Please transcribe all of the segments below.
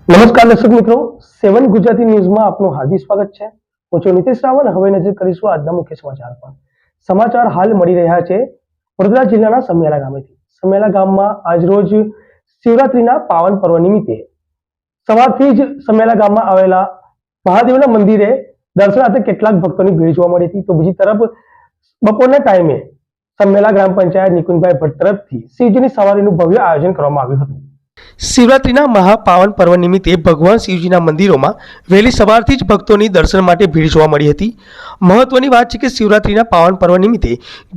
નમસ્કાર દર્શક મિત્રો, 7 ગુજરાતી ન્યૂઝમાં આપનું હાર્દિક સ્વાગત છે। હું છું નીતિશ રાવલ। હવે નજર કરીશું આજના મુખ્ય સમાચાર પર। સમાચાર હાલ મળી રહ્યા છે વડોદરા જિલ્લાના સમિયાલા ગામેથી। સમિયાલા ગામમાં આજરોજ શિવરાત્રીના પાવન પર્વ નિમિત્તે સવારથી જ સમિયાલા ગામમાં આવેલા મહાદેવના મંદિરે દર્શનાર્થે કેટલાક ભક્તોની ભીડ જોવા મળી હતી। તો બીજી તરફ બપોરના ટાઈમે સમિયાલા ગ્રામ પંચાયત નિકુંજભાઈ ભટ્ટ તરફથી શિવજીની સવારીનું ભવ્ય આયોજન કરવામાં આવ્યું હતું। શિવરાત્રીના મહાપાવન પર્વ નિમિત્તે ભગવાન શિવજીના મંદિરોમાં વહેલી સવારથી જ ભક્તોની દર્શન માટે ભીડ જોવા મળી હતી। મહત્વની વાત છે કે શિવરાત્રીના પાવન પર્વ નિમિત્તે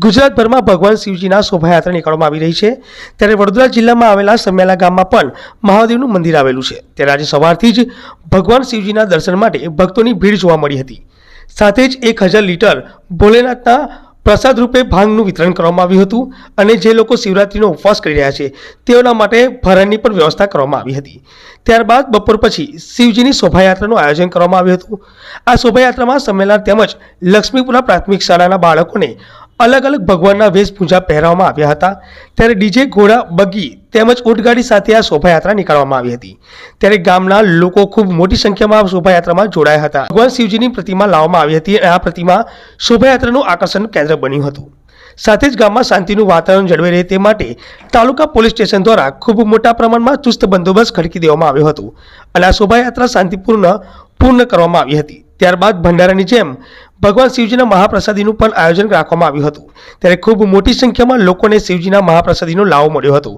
ગુજરાતભરમાં ભગવાન શિવજીના શોભાયાત્રા નીકળવામાં આવી રહી છે। ત્યારે વડોદરા જિલ્લામાં આવેલા સમિયાલા ગામમાં પણ મહાદેવનું મંદિર આવેલું છે। ત્યારે આજે સવારથી જ ભગવાન શિવજીના દર્શન માટે ભક્તોની ભીડ જોવા મળી હતી। સાથે જ 1000 લીટર ભોલેનાથના પ્રસાદ રૂપે ભાંગનું વિતરણ કરવામાં આવ્યું હતું અને જે લોકો શિવરાત્રીનો ઉપવાસ કરી રહ્યા છે તેઓના માટે ભરણની પણ વ્યવસ્થા કરવામાં આવી હતી। ત્યારબાદ બપોર પછી શિવજીની શોભાયાત્રાનું આયોજન કરવામાં આવ્યું હતું। આ શોભાયાત્રામાં સંમેલન તેમજ લક્ષ્મીપુરા પ્રાથમિક શાળાના બાળકોને અલગ અલગ ભગવાનના વેશભૂષા પહેરાવવામાં આવ્યા હતા। ત્યારે ડીજે, ઘોડા, બગી તેમજ ઊંટગાડી સાથે આ શોભાયાત્રા નીકળવામાં આવી હતી। ત્યારે ગામના લોકો ખૂબ મોટી સંખ્યામાં આ શોભાયાત્રામાં જોડાયા હતા। ભગવાન શિવજીની પ્રતિમા લાવવામાં આવી હતી અને આ પ્રતિમા શોભાયાત્રાનું આકર્ષણ કેન્દ્ર બન્યું હતું। સાથે જ ગામમાં શાંતિનું વાતાવરણ જળવાઈ રહે તે માટે તાલુકા પોલીસ સ્ટેશન દ્વારા ખૂબ મોટા પ્રમાણમાં ચુસ્ત બંદોબસ્ત ખડકી દેવામાં આવ્યો હતો અને આ શોભાયાત્રા શાંતિપૂર્ણ કરવામાં આવી હતી। ત્યારબાદ ભંડારાની જેમ ભગવાન શિવજીના મહાપ્રસાદીનું પણ આયોજન રાખવામાં આવ્યું હતું। ત્યારે ખૂબ મોટી સંખ્યામાં લોકોને શિવજીના મહાપ્રસાદીનો લાવો મળ્યો હતો।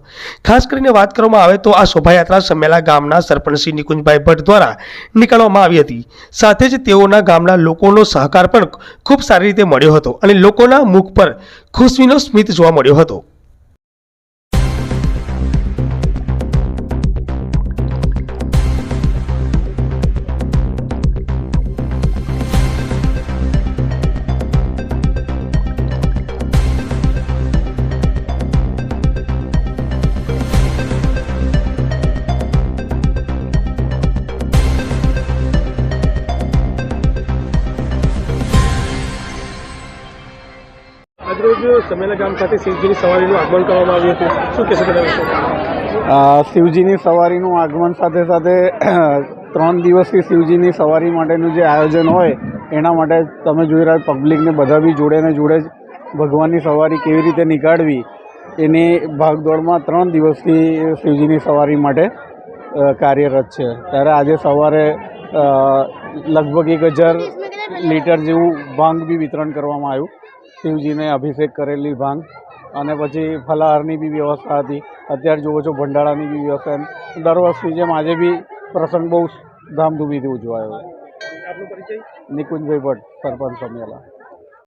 ખાસ કરીને વાત કરવામાં આવે તો આ શોભાયાત્રા સમિયાલા ગામના સરપંચ શ્રી નિકુંજભાઈ ભટ્ટ દ્વારા નીકળવામાં આવી હતી। સાથે જ તેઓના ગામના લોકોનો સહકાર પણ ખૂબ સારી રીતે મળ્યો હતો અને લોકોના મુખ પર ખુશીનો સ્મિત જોવા મળ્યો હતો। આજરોજ સમિયાલા ગામ ખાતે શિવજીની સવારીનું આગમન કરવામાં આવ્યું હતું। શું કહેશો તેના વિશે? શિવજીની સવારીનું આગમન સાથે સાથે 3 દિવસથી શિવજીની સવારી માટેનું જે આયોજન હોય એના માટે તમે જોઈ રહ્યા પબ્લિકને બધા બી જોડે ને જોડે જ ભગવાનની સવારી કેવી રીતે નીકાળવી એની ભાગદોડમાં 3 દિવસથી શિવજીની સવારી માટે કાર્યરત છે। ત્યારે આજે સવારે લગભગ 1000 લીટર જેવું ભાંગ બી વિતરણ કરવામાં આવ્યું। શિવજીને અભિષેક કરેલી ભાંગ અને પછી ફલાહારની બી વ્યવસ્થા હતી। અત્યારે જુઓ છો ભંડારાની બી વ્યવસ્થા। દર વર્ષની જેમ આજે બી પ્રસંગ બહુ ધામધૂમીથી ઉજવાયો। આપનો પરિચય? નિકુંજભાઈ ભટ્ટ, સરપંચ સમિયાલા।